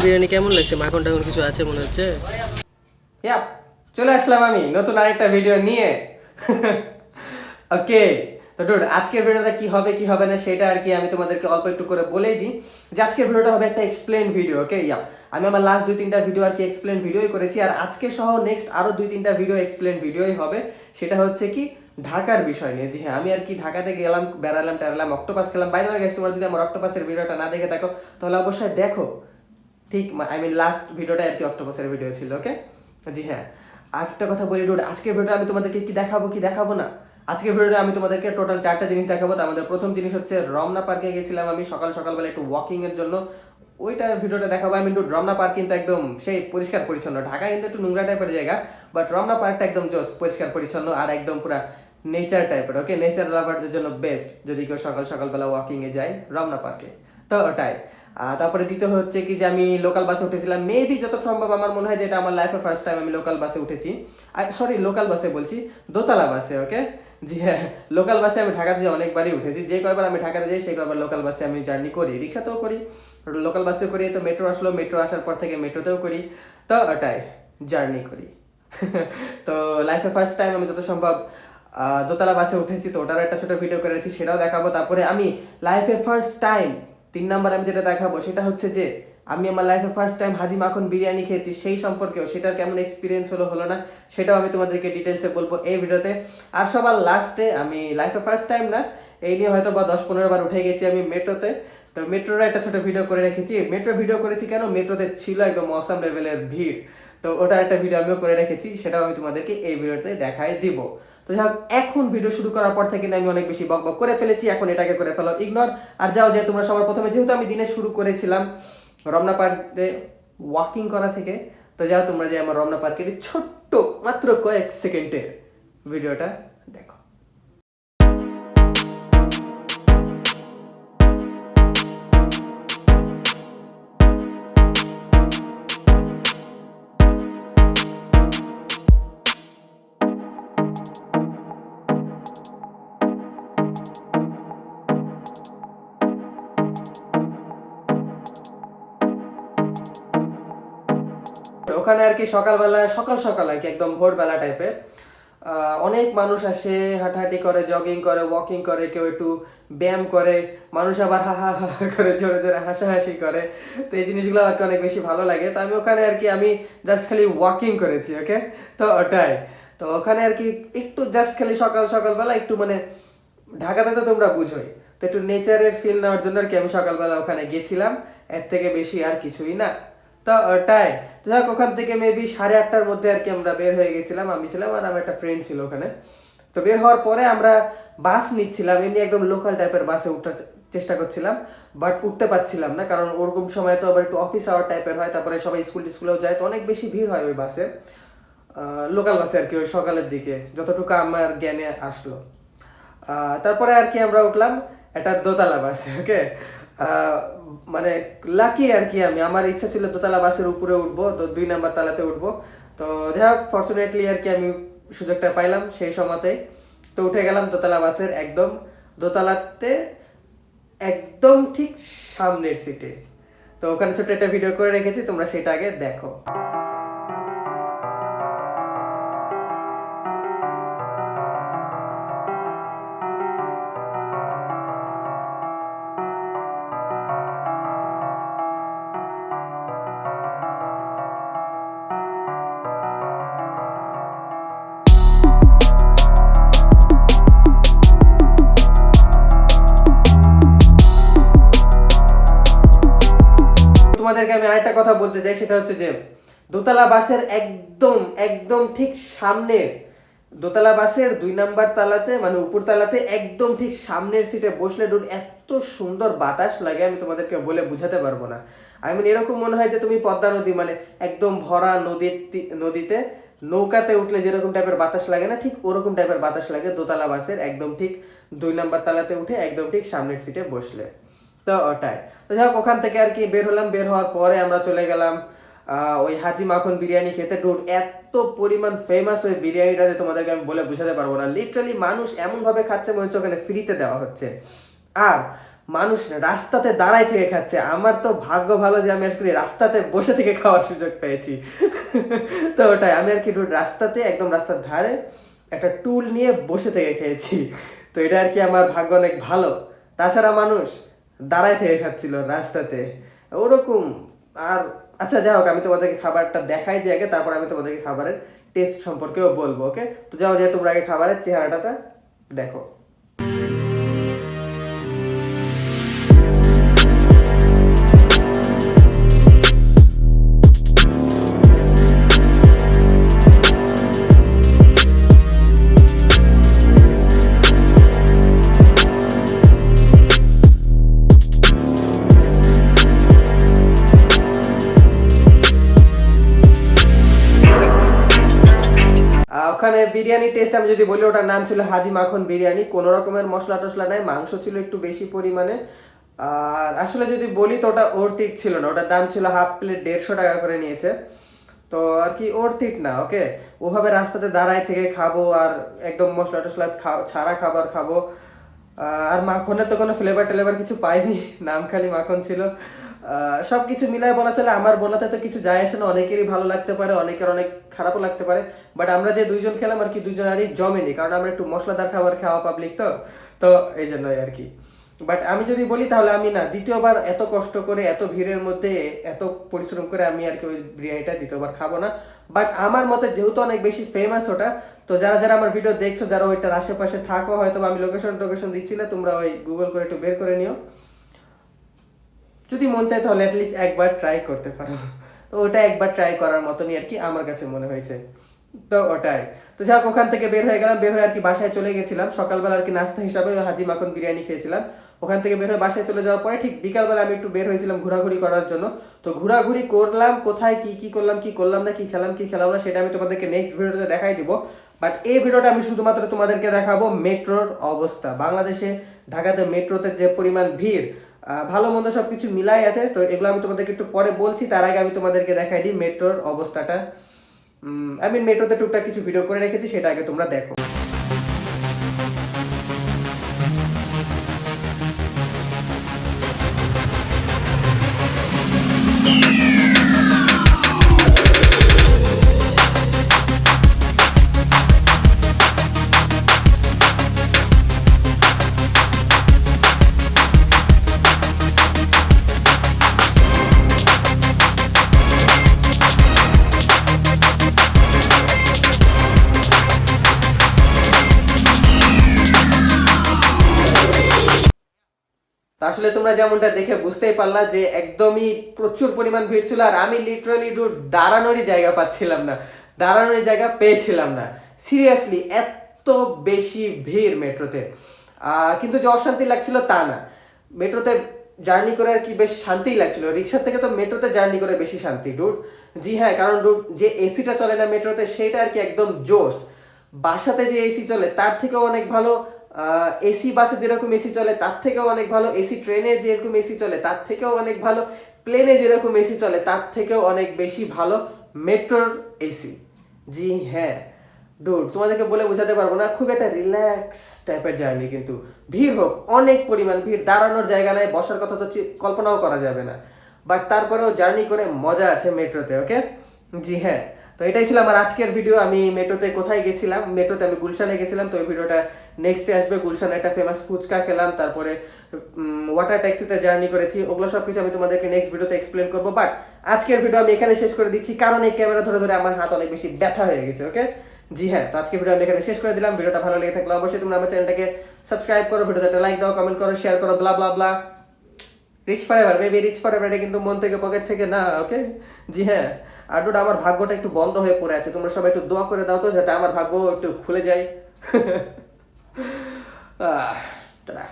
বিরিয়ানি কেমন লাগছে? মাখন টাখন কিছু আছে মনে হচ্ছে। চলে আসলাম আমি নতুন আরেকটা ভিডিও নিয়ে। ওকে, তো ডুড আজকের ভিডিওটা কি হবে কি হবে না সেটা আর কি আমি তোমাদেরকে অল্প একটু করে বলেই দিই যে আজকের ভিডিওটা হবে একটা এক্সপ্লেন ভিডিও। ওকে, আমি আমার লাস্ট 2-3টা ভিডিও আর কি এক্সপ্লেন ভিডিওই করেছি, আর আজকে সহ নেক্সট আরো 2-3টা ভিডিও এক্সপ্লেন ভিডিওই হবে। সেটা হচ্ছে কি ঢাকার বিষয় নিয়ে। জি হ্যাঁ, আমি আর কি ঢাকাতে গেলাম, বেড়ালাম টেরালাম, অক্টোপাস খেলাম। বাইরে গেছি, তোমরা যদি আমার অক্টোপাসের ভিডিওটা না দেখে থাকো তাহলে অবশ্যই দেখো। ঠিক, আই মিন লাস্ট ভিডিওটা আর কি অক্টোপাসের ভিডিও ছিল। ওকে, জি হ্যাঁ, আরেকটা কথা বলি ডুড, আজকের ভিডিওটা আমি তোমাদেরকে কি দেখাবো কি দেখাবো না। আজকের ভিডিওটা আমি তোমাদেরকে টোটাল 4টা জিনিস দেখাবো। তার মধ্যে প্রথম জিনিস হচ্ছে রমনা পার্কে গেছিলাম আমি সকালবেলা একটু ওয়াকিং এর জন্য, ওইটা ভিডিওটা দেখাবো। আমি কিন্তু রমনা পার্ক কিন্তু একদম সেই পরিষ্কার পরিচ্ছন্ন। ঢাকা কিন্তু একটু নোংরা টাইপের জায়গা, বাট রমনা পার্কটা একদম জোস, পরিষ্কার পরিচ্ছন্ন আর একদম পুরা নেচার টাইপের। ওকে, নেচার লাভারদের জন্য বেস্ট যদি কেউ সকালবেলা ওয়াকিং এ যায় রমনা পার্কে, তো ওটাই। তারপরে দ্বিতীয় হচ্ছে কি যে আমি লোকাল বাসে উঠেছিলাম। মেবি যত সম্ভব আমার মনে হয় যে এটা আমার লাইফে ফার্স্ট টাইম আমি লোকাল বাসে উঠেছি। সরি, লোকাল বাসে বলছি, দোতলা বাসে। ওকে, জি হ্যাঁ, লোকাল বাসে আমি ঢাকাতে যে অনেকবারই উঠেছি। যে কয়বার আমি ঢাকাতে যাই সেই কয়বার লোকাল বাসে আমি জার্নি করি। রিক্সাতেও করি, লোকাল বাসেও করি, তো মেট্রো আসলো, মেট্রো আসার পর থেকে মেট্রোতেও করি, তো ওটাই জার্নি করি। তো লাইফে ফার্স্ট টাইম আমি যত সম্ভব দোতলা বাসে উঠেছি, তো ওটার একটা ছোট ভিডিও করেছি, সেটাও দেখাবো। তারপরে আমি লাইফে ফার্স্ট টাইম 3 নাম্বার আমি যেটা দেখাবো সেটা হচ্ছে যে আমি আমার লাইফে ফার্স্ট টাইম হাজি মাখন বিরিয়ানি খেয়েছি, সেই সম্পর্কেও সেটার কেমন এক্সপিরিয়েন্স হলো না সেটাও আমি তোমাদেরকে ডিটেলসে বলবো এই ভিডিওতে। আর সবার লাস্টে আমি লাইফে ফার্স্ট টাইম না, এই নিয়ে হয়তো বা 10-15 বার উঠে গেছি আমি মেট্রোতে, তো মেট্রোর একটা ছোট ভিডিও করে রেখেছি। মেট্রো ভিডিও করেছি কেন, মেট্রোতে ছিল একদম অসাম লেভেলের ভিড়, তো ওটা একটা ভিডিও আমিও করে রেখেছি, সেটাও আমি তোমাদেরকে এই ভিডিওতে দেখাই দিব। তো যাই হোক, এখন ভিডিও শুরু করার পর থেকে আমি অনেক বেশি বকবক করে ফেলেছি, এখন এটাকে করে ফেলো ইগনোর। আর যাও যে তোমরা সবার প্রথমে, যেহেতু আমি দিনে শুরু করেছিলাম রমনা পার্কে ওয়াকিং করা থেকে, তো যাও তোমরা যে আমার রমনা পার্কের ছোট্ট মাত্র কয়েক সেকেন্ডের ভিডিওটা দেখো। ওখানে আর কি সকালবেলা সকাল সকাল আর কি একদম ভোরবেলা টাইপের অনেক মানুষ আসে, হাঁটাহাঁটি করে, জগিং করে, ওয়াকিং করে, কেউ একটু ব্যায়াম করে, মানুষ আবার হা হা হা করে জোরে জোরে হাসাহাসি করে। তো এই জিনিসগুলো আর কি অনেক বেশি ভালো লাগে। তো আমি ওখানে আর কি আমি জাস্ট খালি ওয়াকিং করেছি। ওকে, তো ওটাই। তো ওখানে আর কি একটু জাস্ট খালি সকালবেলা একটু মানে ঢাকাতে তো তোমরা বুঝোই, তো একটু নেচারের ফিল নেওয়ার জন্য আর কি আমি সকালবেলা ওখানে গেছিলাম, এর থেকে বেশি আর কিছুই না। তো ওটাই, যাক ওখান থেকে মেবি 8:30টার মধ্যে আর কি আমরা বের হয়ে গেছিলাম। আমি ছিলাম আর আমার একটা ফ্রেন্ড ছিল ওখানে। তো বের হওয়ার পরে আমরা বাস নিচ্ছিলাম, এমনি একদম লোকাল টাইপের বাসে উঠার চেষ্টা করছিলাম, বাট উঠতে পারছিলাম না, কারণ ওরকম সময় তো আবার একটু অফিস আওয়ার টাইপের হয়, তারপরে সবাই স্কুলেও যায়, তো অনেক বেশি ভিড় হয় ওই বাসে, লোকাল বাসে আর কি ওই সকালের দিকে যতটুকু আমার জ্ঞানে আসলো। তারপরে আর কি আমরা উঠলাম একটা দোতলা বাসে। ওকে, মানে লাকি আর কি আমার ইচ্ছা ছিল দোতলা বাসের উপরে উঠবো, তো 2 নাম্বার তালাতে উঠবো। তো যাই হোক, ফর্চুনেটলি আর কি আমি সুযোগটা পাইলাম সেই সময়তেই, তো উঠে গেলাম দোতলা বাসের একদম দোতলাতে, একদম ঠিক সামনের সিটে। তো ওখানে ছোট্ট একটা ভিডিও করে রেখেছি, তোমরা সেটা আগে দেখো। তোমাদেরকে আমি আরেকটা কথা বলতে চাই, সেটা হচ্ছে যে দোতলা বাসের একদম একদম ঠিক সামনে, দোতলা বাসের 2 নাম্বার তালাতে মানে উপর তালাতে একদম ঠিক সামনের সিটে বসলে ডুড এত সুন্দর বাতাস লাগে, আমি তোমাদেরকে বলে বুঝাতে পারবো না। আই মিন এরকম মনে হয় যে তুমি পদ্মা নদী মানে একদম ভরা নদীতে নৌকাতে উঠলে যেরকম টাইপের বাতাস লাগে না, ঠিক ওরকম টাইপের বাতাস লাগে দোতলা বাসের একদম ঠিক 2 নাম্বার তালাতে উঠে একদম ঠিক সামনের সিটে বসলে। তো ওটাই, তো যাই হোক, ওখান থেকে আর কি বের হলাম। বের হওয়ার পরে আমরা চলে গেলাম ওই হাজি মাখন বিরিয়ানি খেতে। ডুড এত পরিমাণ ফেমাস ওই বিরিয়ানিটা যে তোমাদেরকে আমি বলে বুঝাতে পারবো না। লিটারালি মানুষ এমন ভাবে খাচ্ছে মনে হচ্ছে ওখানে ফ্রিতে দেওয়া হচ্ছে। আর মানুষ রাস্তাতে দাঁড়ায় থেকে খাচ্ছে। আমার তো ভাগ্য ভালো যে আমি আসলে রাস্তাতে বসে থেকে খাওয়ার সুযোগ পেয়েছি। তো ওটাই আমি আর কি রাস্তাতে একদম রাস্তার ধারে একটা টুল নিয়ে বসে থেকে খেয়েছি। তো এটা আর কি আমার ভাগ্য অনেক ভালো। তাছাড়া মানুষ দাঁড়ায় থেকে খাচ্ছিল রাস্তাতে ওরকম। আর আচ্ছা যাই হোক, আমি তোমাদেরকে খাবারটা দেখাই দিই আগে, তারপর আমি তোমাদেরকে খাবারের টেস্ট সম্পর্কেও বলবো। ওকে, তো যাও যে তোমরা আগে খাবারের চেহারাটা দেখো। ওখানে বিরিয়ানি টেস্ট আমি যদি বলি, ওটার নাম ছিল হাজি মাখন বিরিয়ানি। কোনো রকমের মশলা টশলা নাই, মাংস ছিল একটু বেশি পরিমাণে। আর আসলে যদি বলি তো ওটা অর্থিক ছিল না, ওটার দাম ছিল হাফ প্লেট 150 টাকা করে নিয়েছে। তো আর কি অর্থিক না। ওকে, ওভাবে রাস্তাতে দাঁড়ায় থেকে খাবো আর একদম মশলা টশলা ছাড়া খাবার খাবো। আর মাখনের তো কোনো ফ্লেভার টেলেভার কিছু পাইনি, নাম খালি মাখন ছিল। সবকিছু মিলাই বলা চলে আমার বলাতে তো কিছু যায় আসে না। অনেকেরই ভালো লাগতে পারে, অনেকের অনেক খারাপও লাগতে পারে, বাট আমরা যে দুইজন খেলাম আর কি দুইজনেরই জমেনি, কারণ আমরা একটু মশলাদার খাবার খাওয়া পাবলিক তো তো এই জন্যই আর কি। বাট আমি যদি বলি তাহলে আমি না দ্বিতীয়বার এত কষ্ট করে এত ভিড়ের মধ্যে এত পরিশ্রম করে আমি আর কি ওই বিরিয়ানিটা দ্বিতীয়বার খাবো না। বাট আমার মতে যেহেতু অনেক বেশি ফেমাস ওটা, তো যারা যারা আমার ভিডিও দেখছো, যারা ওইটার আশেপাশে থাকো, হয়তো আমি লোকেশন দিচ্ছিলে, তোমরা ওই গুগল করে একটু বের করে নিও। যদি মন চায় তাহলে অ্যাটলিস্ট একবার ট্রাই করতে পারো। তো ওটা একবার ট্রাই করার মতনই আর কি আমার কাছে মনে হয়েছে। তো ওটাই। তো যাক, ওখান থেকে বের হয়ে গেলাম, বের হয়ে আর কি বাসায় চলে গেছিলাম। সকালবেলা আর কি নাস্তা হিসাবে হাজি মাখন বিরিয়ানি খেয়েছিলাম। ওখান থেকে বের হয়ে বাসায় চলে যাওয়ার পরে ঠিক বিকালবেলা আমি একটু বের হয়েছিলাম ঘোরাঘুরি করার জন্য। তো ঘোরাঘুরি করলাম, কোথায় কি কি করলাম, কি করলাম না, কি খেলাম না, সেটা আমি তোমাদেরকে নেক্সট ভিডিওতে দেখাই দিব। বাট এই ভিডিওটা আমি শুধুমাত্র তোমাদেরকে দেখাবো মেট্রোর অবস্থা। বাংলাদেশে ঢাকাতে মেট্রোতে যে পরিমাণ ভিড়, ভালো মন্দ সবকিছু মিলাই আছে। তো এগুলো আমি তোমাদেরকে একটু পরে বলছি, তার আগে আমি তোমাদেরকে দেখাই দিই মেট্রোর অবস্থাটা। আমি মেট্রোতে টুকটাক কিছু ভিডিও করে রেখেছি, সেটা আগে তোমরা দেখো। আসলে তোমরা যেমনটা দেখে বুঝতেই পারলা যে একদমই প্রচুর পরিমাণ ভিড় ছিল। আর আমি লিটারালি দাঁড়ানোরই জায়গা পাচ্ছিলাম না, দাঁড়ানোরই জায়গা পেয়েছিলাম না। সিরিয়াসলি এত বেশি ভিড় মেট্রোতে। কিন্তু যে অশান্তি লাগছিল তা না, মেট্রোতে জার্নি করে আর কি বেশ শান্তিই লাগছিল। রিক্সার থেকে তো মেট্রোতে জার্নি করে বেশি শান্তি ডুড। জি হ্যাঁ, কারণ ডুড যে এসিটা চলে না মেট্রোতে, সেটা আর কি একদম জোস। বাসাতে যে এসি চলে তার থেকেও অনেক ভালো, এসি বাসে যেরকম এসি চলে তার থেকেও অনেক ভালো, এসি ট্রেনে যেরকম এসি চলে তার থেকেও অনেক ভালো, প্লেনে যেরকম এসি চলে তার থেকেও অনেক বেশি ভালো মেট্রোর এসি। জি হ্যাঁ ডুড, তোমাদেরকে বলে বোঝাতে পারবো না, খুব একটা রিল্যাক্স টাইপের জার্নি। কিন্তু ভিড় হোক, অনেক পরিমাণ ভিড়, দাঁড়ানোর জায়গা নাই, বসার কথা তো কল্পনাও করা যাবে না। বাট তারপরেও জার্নি করে মজা আছে মেট্রোতে। ওকে, জি হ্যাঁ। তো এটাই ছিল আমার আজকের ভিডিও। আমি মেট্রোতে কোথায় গেছিলাম, মেট্রোতে আমি গুলশানে গেছিলাম। তো ওই ভিডিওটা নেক্সটে আসবে। গুলশানে একটা ফেমাস ফুচকা খেলাম, তারপরে ওয়াটার ট্যাক্সিতে জার্নি করেছি, ওগুলো সবকিছু আমি তোমাদেরকে নেক্সট ভিডিওতে এক্সপ্লেন করবো। বাট আজকের ভিডিও আমি এখানে শেষ করে দিচ্ছি, কারণ এই ক্যামেরা ধরে ধরে আমার হাত অনেক বেশি ব্যথা হয়ে গেছে। ওকে, জি হ্যাঁ। তো আজকের ভিডিও আমি এখানে শেষ করে দিলাম। ভিডিওটা ভালো লেগে থাকলে অবশ্যই তোমরা আমার চ্যানেলটাকে সাবস্ক্রাইব করো, ভিডিওতে একটা লাইক দাও, কমেন্ট করো, শেয়ার করো, blah blah blah. Rich forever baby, rich forever, এটা কিন্তু মন থেকে পকেট থেকে না। ওকে, জি হ্যাঁ। আর ডুড, আমার ভাগ্যটা একটু বন্ধ হয়ে পড়ে আছে, তোমরা সবাই একটু দোয়া করে দাও তো যাতে আমার ভাগ্য একটু খুলে যায়। টাটা।